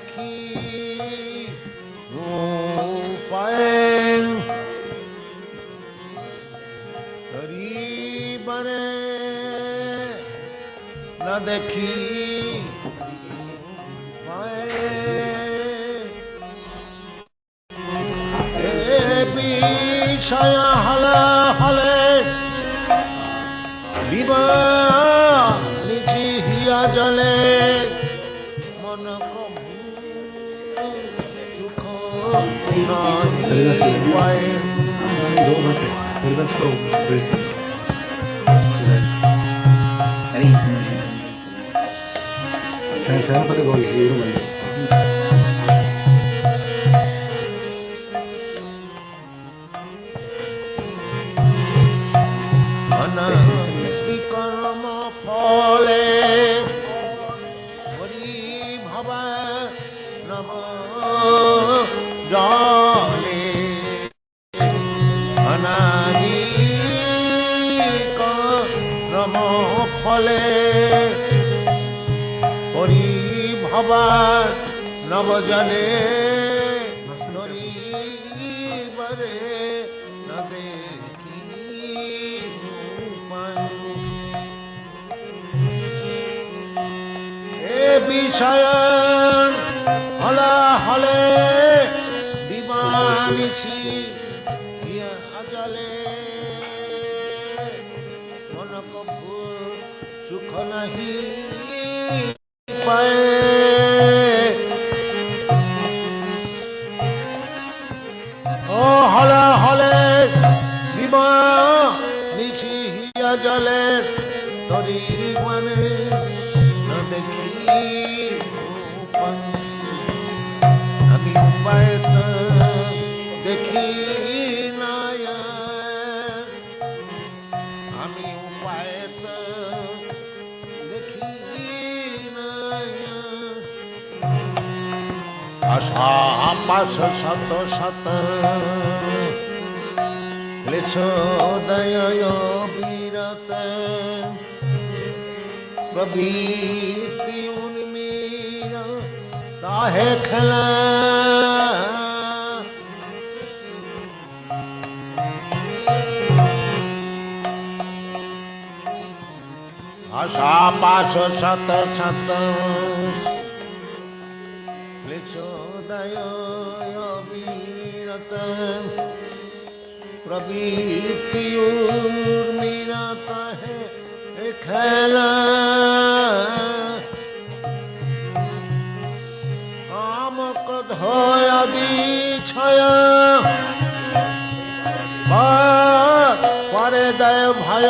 দেখি পায় গরিবরে না দেখি বিষয় হলে হলে বিবানিছি হিয়া জলে মন কবু সুখ নাহি পায় saya pada gol hero bani কর্ম ফলে হরি ভবা নব জলে অনাদি কর্ম ফলে হরি ভবা নব জলে হরিবরে না দেখি এ বিষয় হলা হলে দিবানিছি জলে মন কভু সুখ নাহি পায় ও হলা হলে দিবানিছি হিয়া জলে তরি মানে না দেখি আমি উপায় দেখি নাই আমি উপায় দেখি নাই আশা পাশ শত শত ক্লেশ দয় বিরত প্রভৃতি উন্মীর তাহে খেলা আশা পাশ শত শত ক্লেশোদয় বিরত প্রবৃত্তি উর্মিরত হে খেলা কাম ক্রোধ আদি ছয় পরে দয় ভয়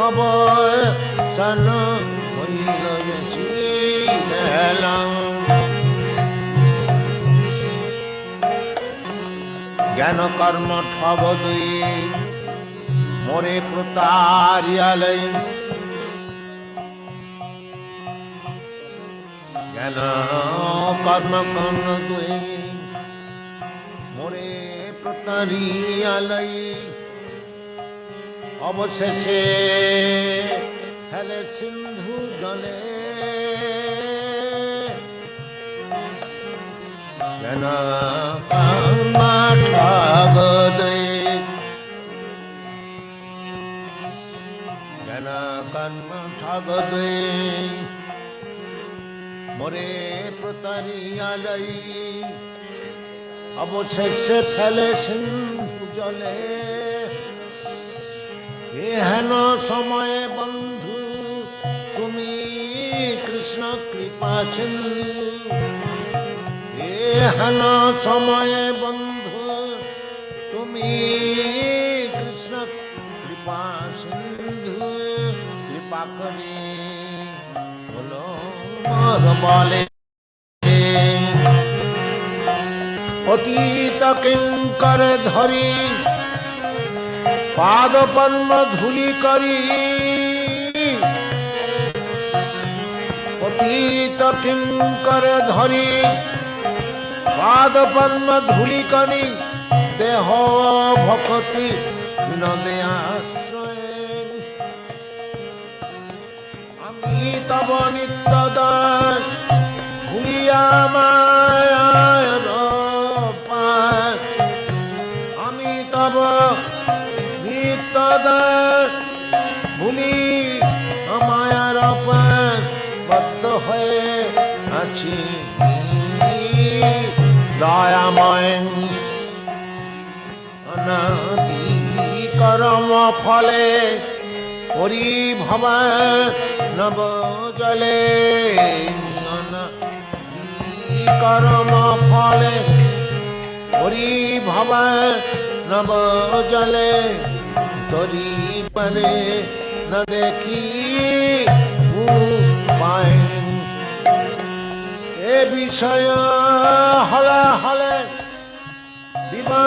অবসান হইল জ্ঞান কর্ম ঠগ দুই মোরে প্রতারিয়ালয় জ্ঞান কর্ম কর্ণ দুই মোরে প্রতারিয়ালয় অবশেষে হেলে সিন্ধু জলে জ্ঞান কর্ম ঠগ দুই জ্ঞান কর্ম ঠগ দুই মোরে প্রতারিয়ালয় অবশেষে ফেলে সিন্ধু জলে হেন সময়ে বন্ধু তুমি কৃষ্ণ কৃপা সিন্ধু হেন সময়ে বন্ধু তুমি কৃষ্ণ কৃপা সিন্ধু কৃপা করে বলো মোর বলে অতীত কিঙ্কর ধরি পাদ পদ্ম ধুলি করি অতীত কিঙ্কর ধরি পাদ পদ্ম ধুলি করি দেহ ভক্তি বিনোদে আশ্রয় আমি তব নিত্য দাস মায়ার পায় আমি তব নিত্যদাস ভুলি মায়ার পায় বদ্ধ হয়ে আছি দয়াময় অনাদি কর্ম ফলে পরিভব নব জলে অনাদি কর্ম ফলে পরিভব নব জলে তরি পরে ন দেখি উপায় এ বিষয় হলে হলে দিবা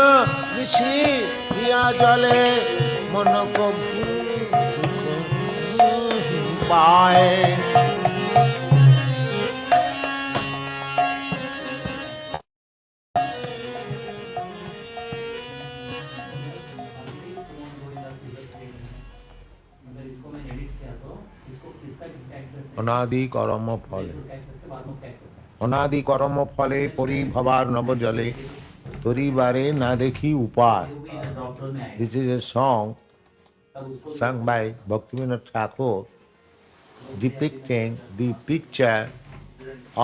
নিশি হিয়া জলে মন কবু পায় অনাদি কর্ম ফলে অনাদি কর্ম ফলে পরিভবার নব জলে তরিবারে না দেখি উপায় This is a song sung by Bhaktivinoda Thakur depicting the picture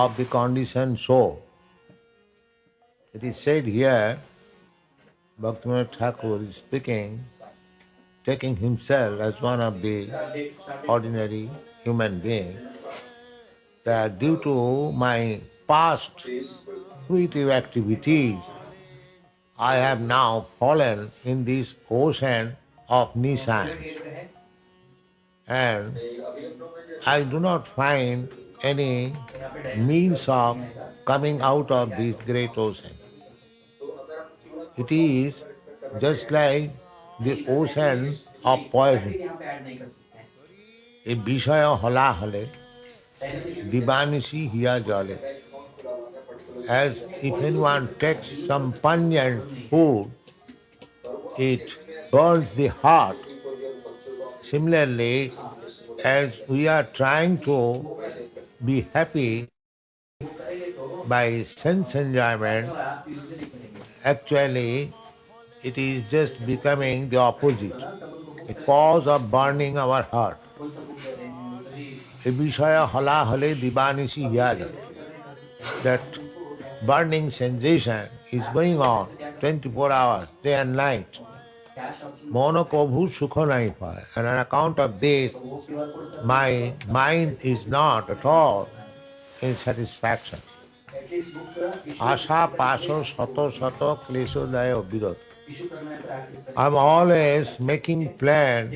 of the conditioned soul. It is said here, Bhaktivinoda Thakur is speaking, taking himself as one of the ordinary human beings, that due to my past fruitive activities, I have now fallen in this ocean of nescience, and I do not find any means of coming out of this great ocean. It is just like the ocean of poison. A bishaya hola hale, dibanishi hiya jale. As if anyone takes some pungent food, it burns the heart. Similarly, as we are trying to be happy by sense enjoyment, actually it is just becoming the opposite, a cause of burning our heart. A vishaya hala hale dibanishi yada. That burning sensation is going on 24 hours, day and night. Mono kobhu sukha nahi paye. And on account of this, my mind is not at all in satisfaction. Asha paso sato sato klesho dayo birot. I'm always making plans,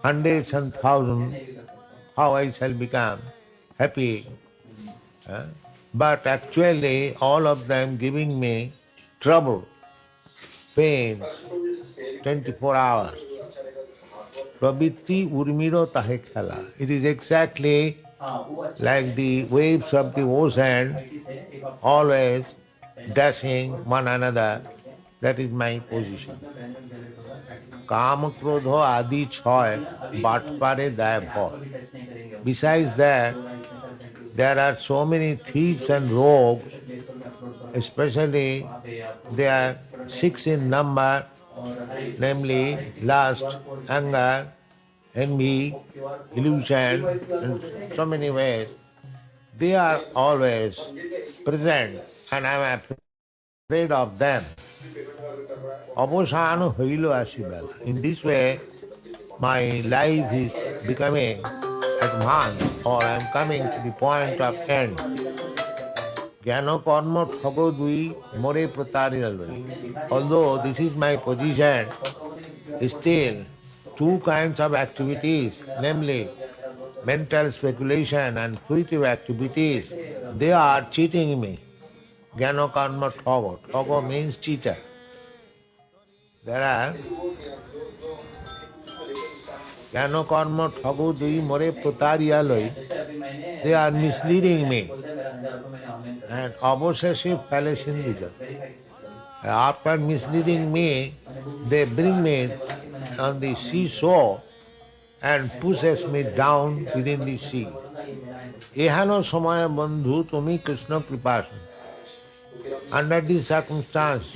hundreds and thousands, how I shall become happy. But actually, all of them giving me trouble, pains, 24 hours. Pravitti urmiro tahe khala. It is exactly like the waves of the ocean, always dashing one another. That is my position. Kam krodho adi choy batpare daya bhoy. Besides that, there are so many thieves and rogues, especially they are 6 in number, namely lust, anger, envy, illusion, and so many ways. They are always present and I am afraid of them. Abosano hoilo ashibala. In this way, my life is becoming advanced, or I am coming to the point of end. Jnana karma thago dui more pratariyaloi. Although this is my position, still 2 kinds of activities, namely mental speculation and fruitive activities, they are cheating me. Jnana karma thago. Thago means cheater. There are Jnana karma thago dui more pratariyaloi. They are misleading me. And obsessive fallacy in vision. After misleading me, they bring me on the seashore and pushes me down within the sea. এহানো সময় বন্ধু তুমি কৃষ্ণ কৃপা সিন্ধু। Under this circumstance,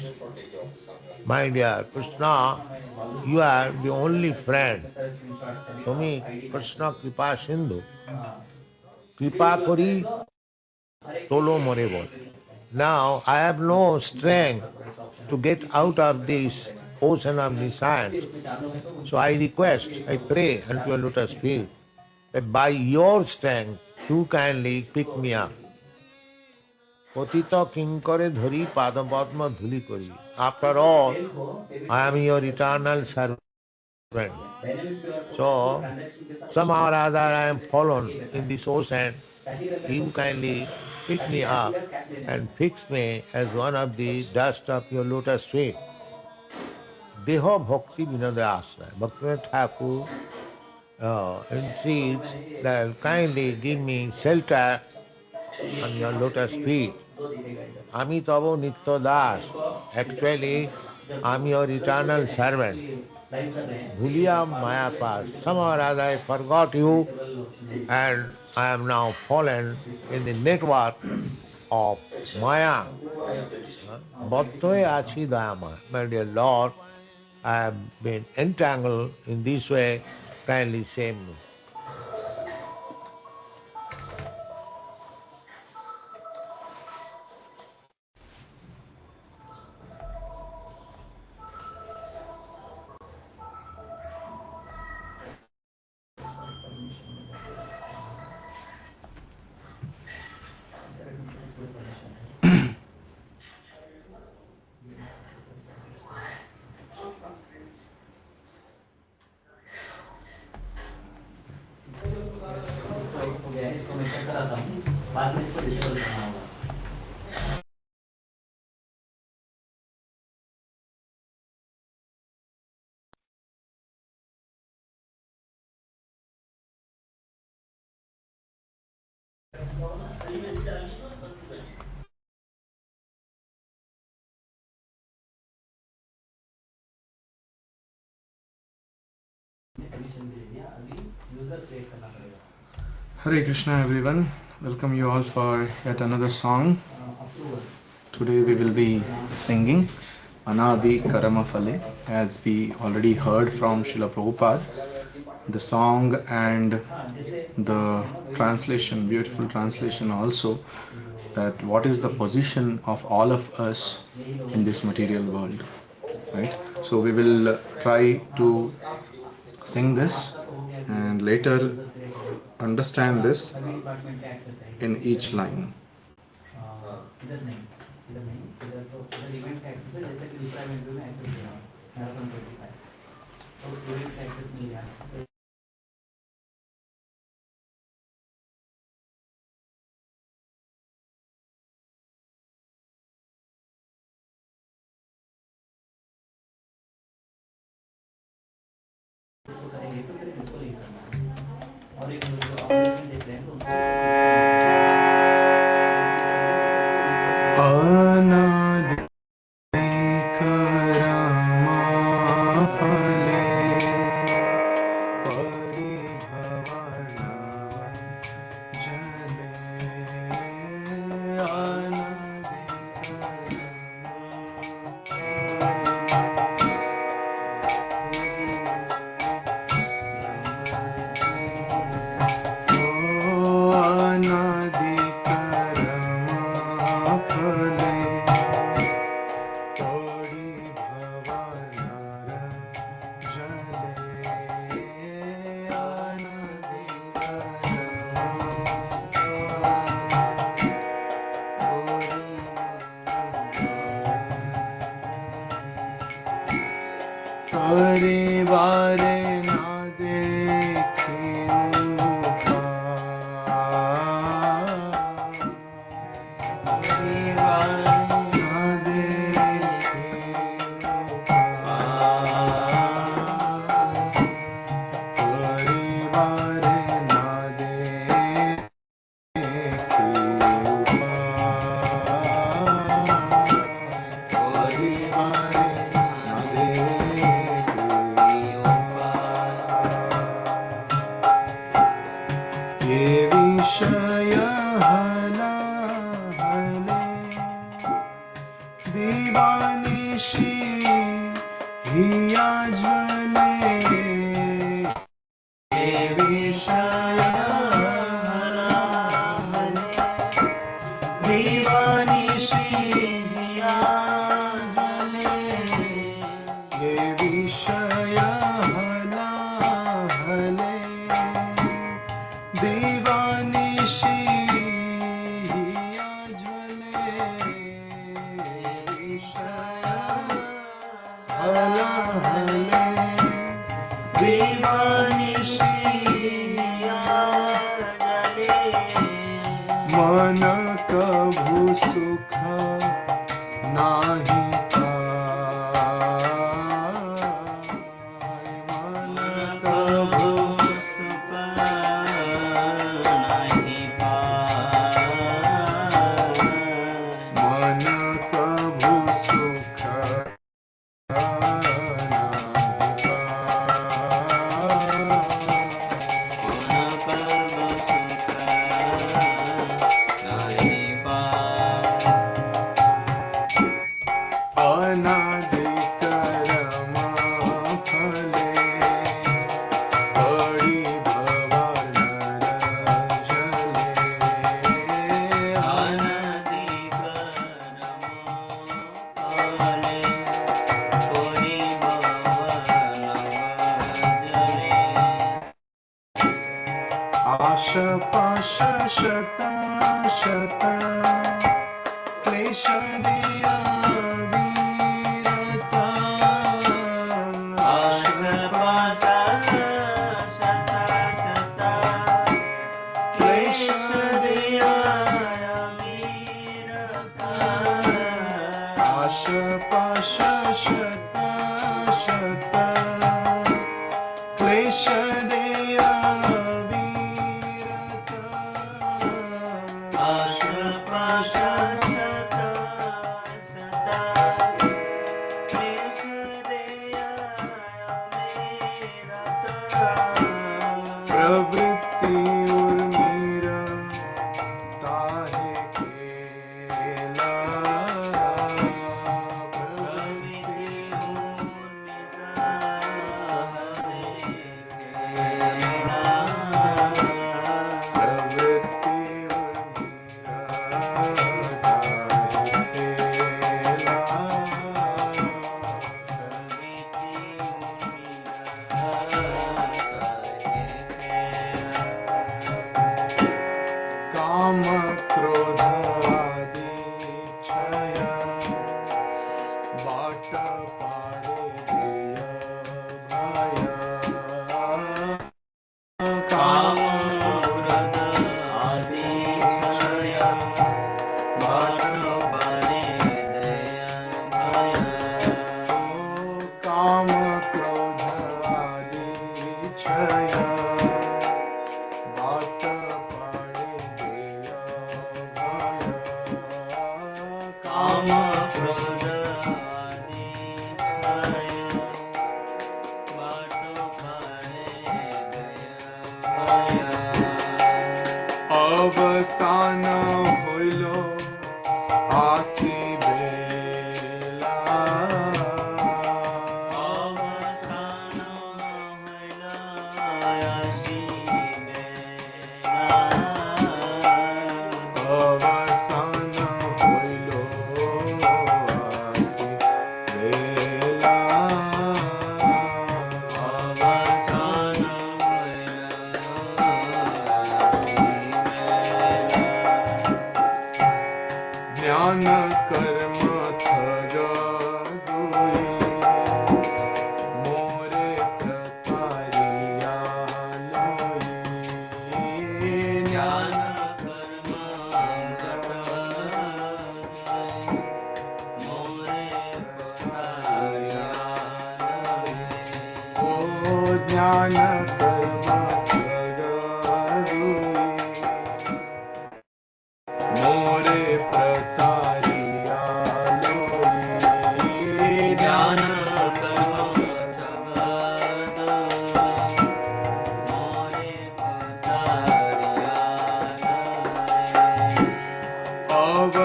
my dear Krishna, you are the only friend. তুমি কৃষ্ণ কৃপা সিন্ধু, কৃপা করি তোলো মরে বল। Now I have no strength to get out of this ocean of nescience. So I request, I pray unto your lotus feet that by your strength you kindly pick me up. পতিত কিঙ্করে ধরি পাদপদ্ম ধুলি করি। After all, I am your eternal servant. So somehow or other I am fallen in this ocean. You kindly pick me up and fix me as one of the dust of your lotus feet. Deho Bhakti Vinode Asray. Bhaktivinoda Thakur entreats that kindly give me shelter on your lotus feet. Ami Tavo Nitya Das. Actually, I am your eternal servant. Bhuliya Maya Pas. Somehow or other I forgot you and I am now fallen in the network of Maya. Baddhoye achi dayama. My dear Lord, I have been entangled in this way. Kindly save me. Hare Krishna everyone, welcome you all for yet another song. Today we will be singing Anadi Karama Phale, as we already heard from Srila Prabhupada. The song and the translation, beautiful translation also, that what is the position of all of us in this material world, right? So we will try to sing this and later understand this in each line. Anadi Karama Phale Paribhavana Jale Anadi Anadi Karama Phale Paribhavana Jale Anadi Karivare na dekhi दिवानिशी हिया ज्वले विषय दिवानिशी हिया ज्वले ये विषय हला हले दिवानिशी हिया ज्वले विषय हला हले दिवानिशी हिया ज्वले मन कभु सुख नाही पाय मन कभु सुख नाही पाय मन कभु सुख अनादि कर्म फले पड़ी भव नर जले अनादि कर्म फले पड़ी भव नर जले आश पाश शत शत क्लेश दिया पाश शत शत क्लेश दिया वीरत आश पाश शत शत क्लेश दिया वीरत प्रवृत्ति उर्मीरा ताहे केला काम क्रोध आदि क्षय बाट पारे दिय भय काम क्रोध आदि क्षय बाट पारे दिय भय काम क्रोध आदि क्षय बाट काम क्रोध आदि क्षय बाट पारे भय अवसान होइलो आसी बेला अवसान होइलो आसी बेला अवसान होइलो आसी बेला अवसान ज्ञान कर्म थग दुई मोरे प्रकारिया लोई ज्ञान कर्म जट मोरे प्रकारिया लोई ओ ज्ञान कर्म थग दुई मोरे प्रकारिया लोई ज्ञान कर्म जगत मोरे प्रकारिया लोई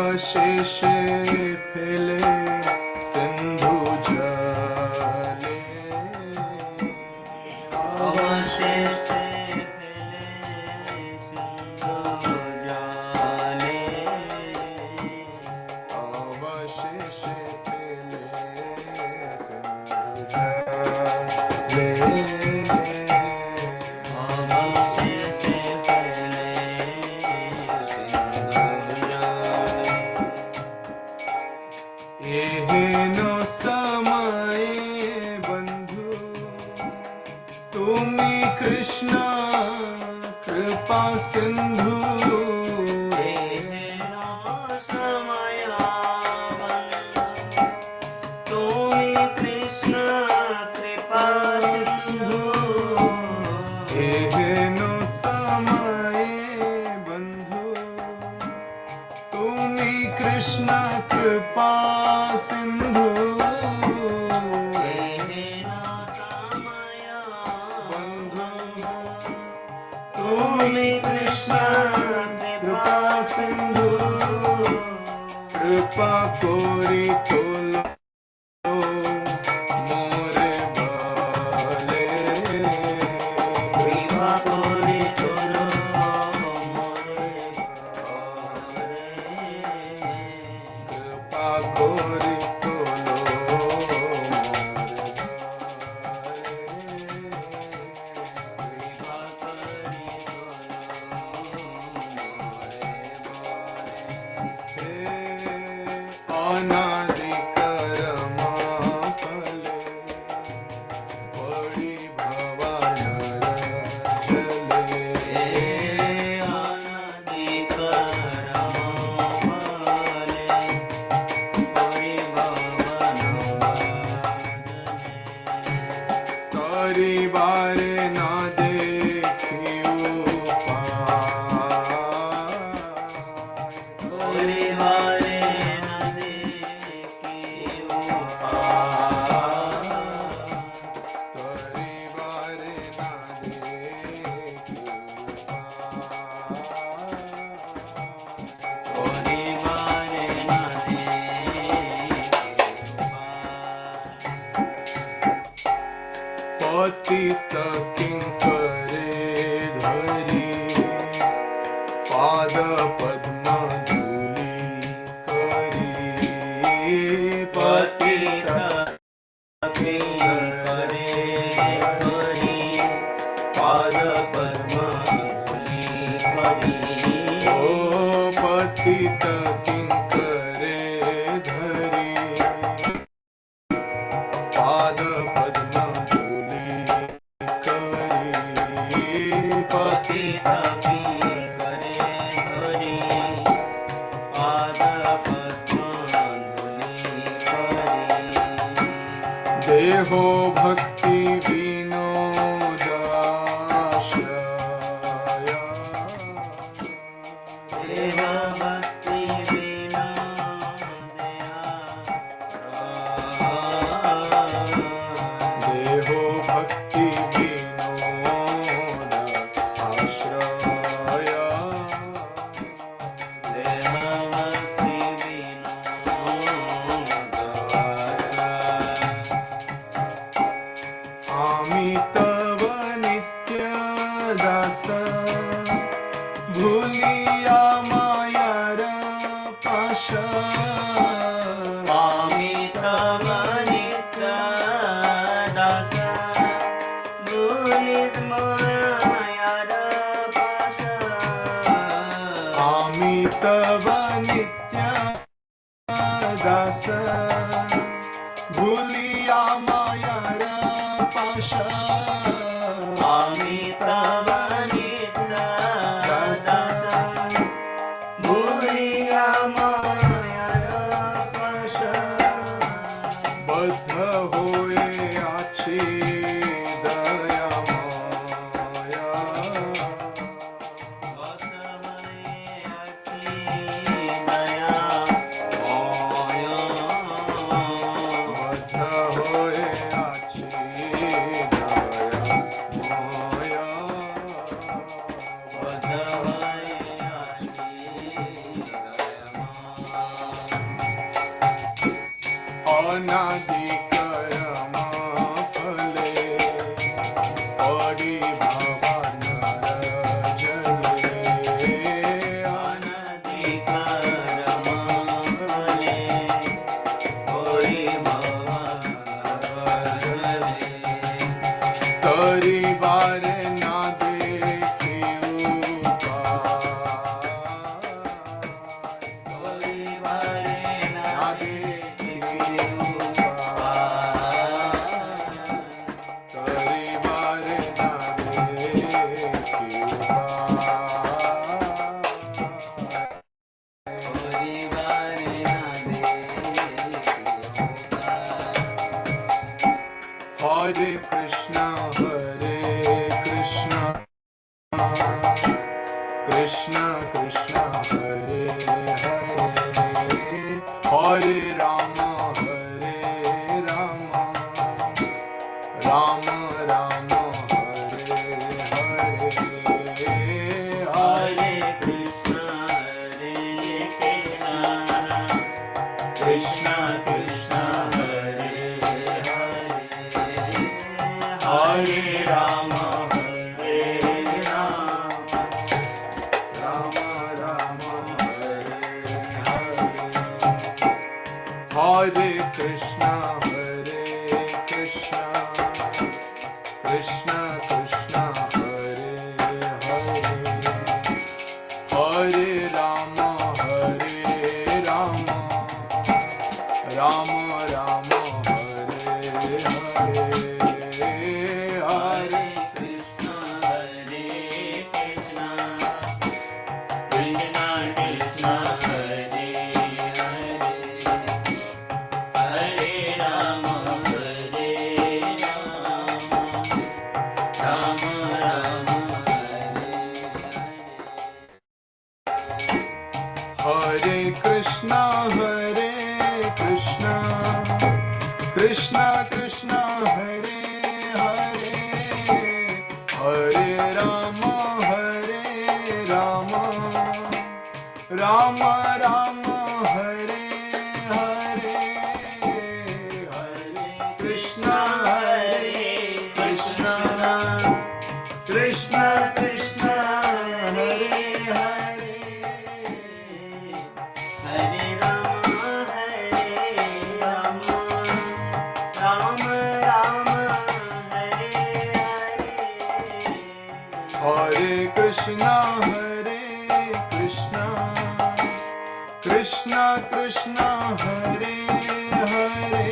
अवशेष फैले सिंधु जले अवशेष फैले सिंधु जले अवशेष फैले सिंधु एहेनो समय बंधु तुम्ही कृष्ण कृपा सिंधु एहेनो समय बंधु तुम्ही कृष्ण कृपा सिंधु तुम्ही कृष्ण कृपा सिंधु कृपा कोरी तोलो मोरे बाले कृपा कोरी तोलो मोरे कृपा कोरी तोलो अनादि कर्मा फले बड़ी भवानर चले करी बारे ना देखियो पतित किंकरे धरी पाद पद्म धूली करी पतित पाद पद्म ओ पतित किंकरे धरी पाद पद्म धूली करी पतित देहो भक्ति विनोदाश्रया देहो भक्ति विनोद आश्रया आमी तव नित्य दास भूलिया मायार पाश आमी तव नित्य दास भूलिया मायार पाश बद्ध होए आछी दया माया बद्ध होए आछी दया अनादि कर्म फले पड़ी भवा नर जले अनादि कर्म फले पड़ी भवा नर जले तरी बार ना देखी Hare Krishna, Krishna Krishna, Hare Hare, Hare Rama, Hare Rama, Rama Rama, Hare Hare, Hare Krishna, Krishna Krishna, Hare Hare, Hare Rama, Hare Rama, Rama Rama, Hare Hare, Hare Krishna, Krishna Krishna, Hare Hare, Hare Rama, Rama Rama, Hare Hare, Hare Krishna, Krishna Krishna, Hare Hare, Hare Rama, Rama Rama, Hare Krishna, Krishna Krishna, Hare Hare, Hare Rama, Rama Rama, Hare Hare, Hare Krishna, Krishna Krishna, Hare Hare, Hare Rama, Rama Rama, Hare Hare, Hare Krishna, Krishna Krishna, Hare Hare,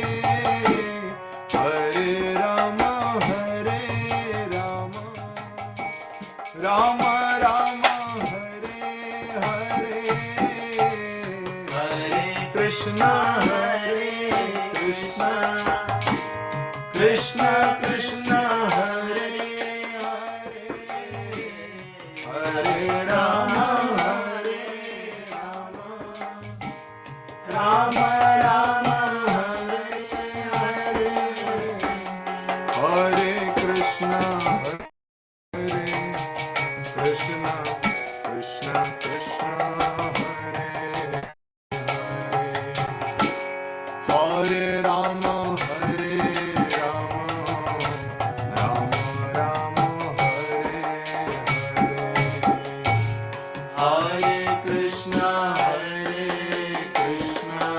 Hare Rama, Rama Rama, Hare Hare, Hare Krishna, Krishna Krishna, Hare Hare, Hare Rama, Rama Rama, Hare Hare Krishna, Krishna Krishna, Hare Hare, Hare Rama, Rama Rama, Hare Hare, Hare Krishna,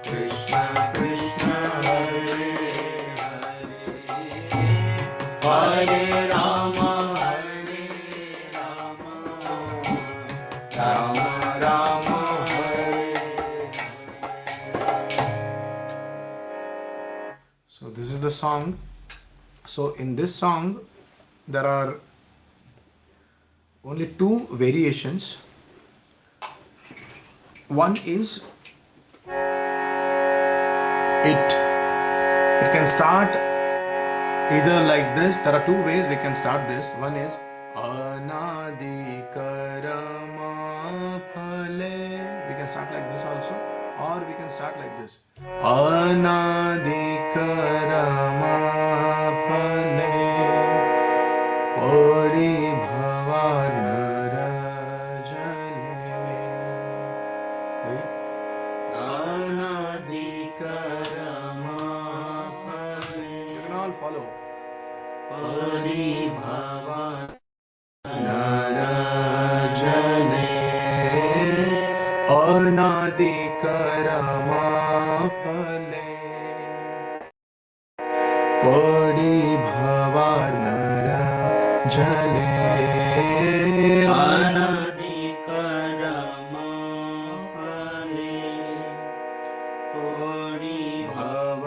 Krishna Krishna Hare Hare, Hare Rama, Rama Rama, Hare. So this is the song. So in this song there are only two variations. One is it can start either like this. There are two ways we can start this. One is Anadi Karama Phale. We can start like this also, or we can start like this. Anadi Karama Phale Padi Bhava Nara Jale. Very अनादिकरमाफले You can all follow. परिभव नरजने अनादिकरमाफले परिभवार् नरजने अनादिकरमाफले परिभव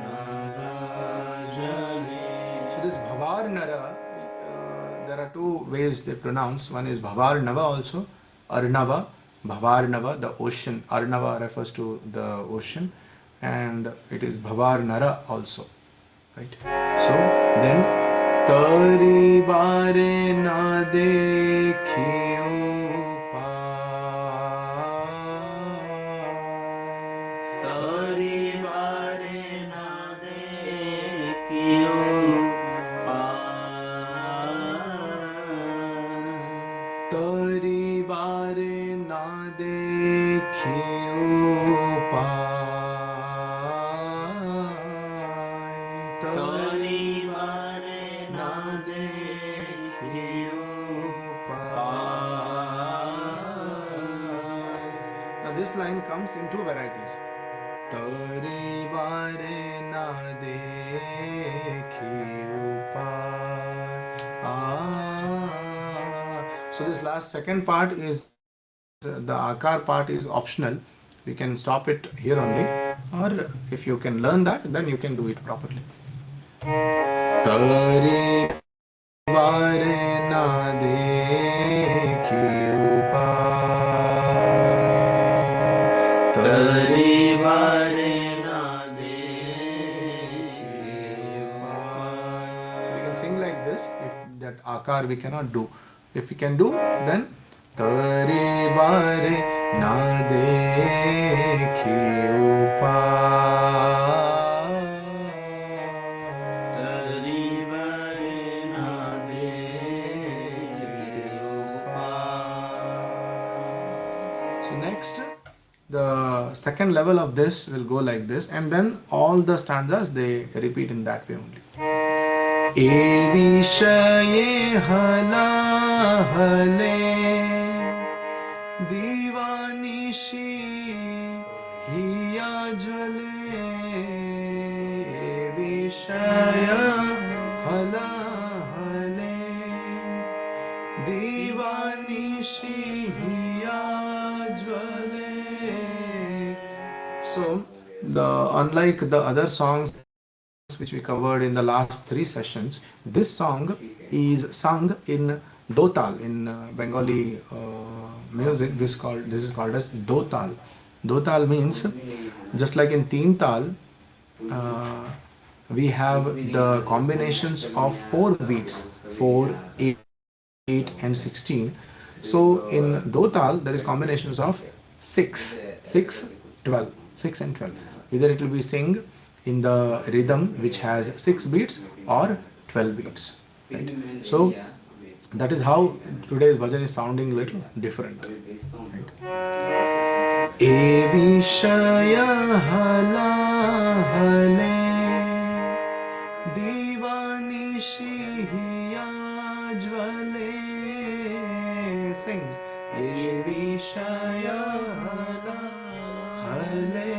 नरजने. So this Bhavar Nara, there are two ways they pronounce. One is Bhavar Nava also, Arnava, Bhavar Nava, the ocean. Arnava refers to the ocean, and it is Bhavar Nara also. Right? So then, Tari bare na dekhiyo परिवारे न देखियो तरी बारे ना देखियो परिवारे न देखियो Now this line comes in two varieties. तरी बारे ना देखियो So this last second part is the akar part is optional. We can stop it here only, or if you can learn that, then you can do it properly. Tari bare na dekhiyo परिवारे न देखियो. So we can sing like this. If that akar we cannot do, if we can do, then Tari bare na dekhiyo परिवारे न देखियो. So next, the second level of this will go like this, and then all the stanzas they repeat in that way only. E vishaye hala hale divanishi hiya jwale E vishaya hala hale divanishi hiya jwale. So unlike the other songs which we covered in the last 3 sessions, this song is sung in dotal, in Bengali music. This is called as dotal. Dotal means, just like in teen tal, we have the combinations of 4 beats, 4, 8, and 16. So in dotal there is combinations of 6, 6, 12, 6 and 12. Either it will be sing in the rhythm which has 6 beats or 12 beats. Right? So that is how today's bhajan is sounding little different. Right? E vishaya hala hale divanishi hiya jwale. Sing. E vishaya hala hale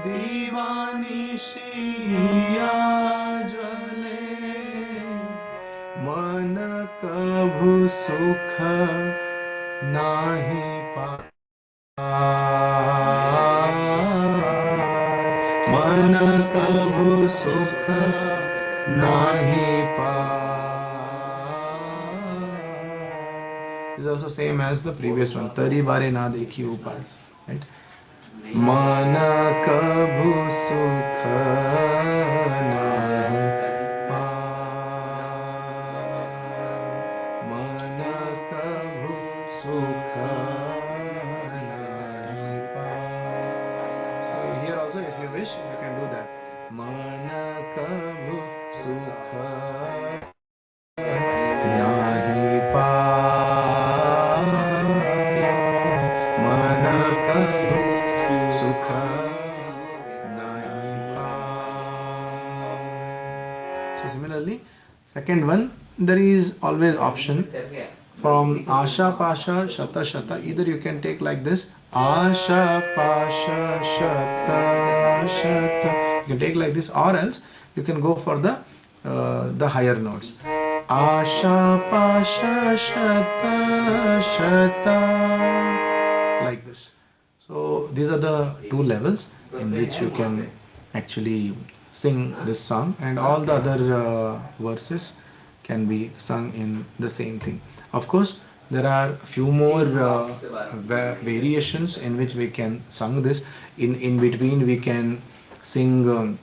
divanishi hiya jwale. मन कभु सुख नाही पाए मन कभु सुख नाही पाए. This is also same as the previous one. Tari bare na dekhi upay. Right? मन कभु सुख नाही मन कभु सुख नाही पाए. So here also, if you wish, you can do that. मन कभु सुख नाही पाए मन कभू सुख नहीं पाए. So similarly, second one, there is always option from Asha Pasha Shata Shata. Either you can take like this, Asha Pasha Shata Shata. You can take like this, or else you can go for the higher notes. Asha Pasha Shata Shata, like this. So these are the two levels in which you can actually sing this song, and all the other verses can be sung in the same thing. Of course, there are few more variations in which we can sing this. In between, we can sing.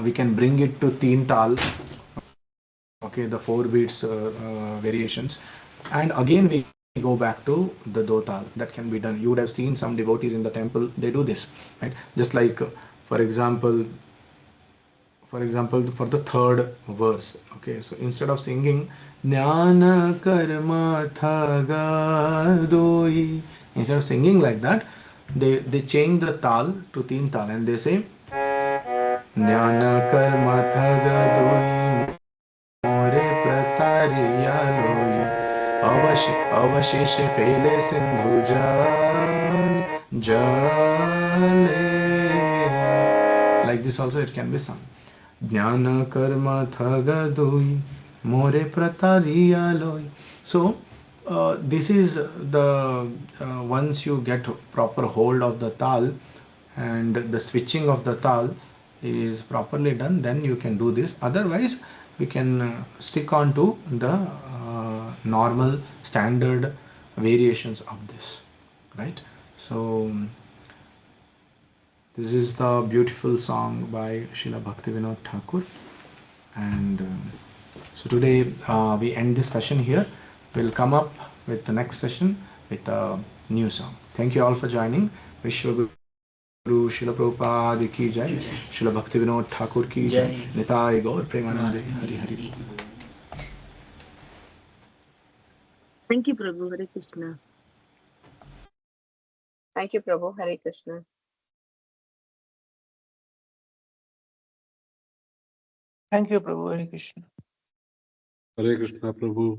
We can bring it to teen tal. Okay, the 4 beats variations, and again we go back to the dotal. That can be done. You would have seen some devotees in the temple, they do this, right? Just like for example, for the third verse. Okay, so instead of singing jnana karma thaga doi, instead of singing like that, they change the tal to teen tal, and they say jnana karma thaga doi मोरे प्रतारिया लोई अवशेष फेले सिंधु जले. Like this also it can be sung. ज्ञान कर्म थग दोई मोरे प्रतारिया लोई. So this is the once you get proper hold of the tal and the switching of the tal is properly done, then you can do this. Otherwise we can stick on to the normal standard variations of this, right? So this is the beautiful song by Srila Bhaktivinoda Thakur, and so today we end this session here. We'll come up with the next session with a new song. Thank you all for joining. Vishwa Guru Srila Prabhupada ki jai, Srila Bhaktivinoda Thakur ki jai, Nitai Gaur Premanande, Hari Hari. Thank you, Prabhu. Hare Krishna. Thank you, Prabhu. Hare Krishna. Thank you, Prabhu. Hare Krishna. Hare Krishna, Prabhu.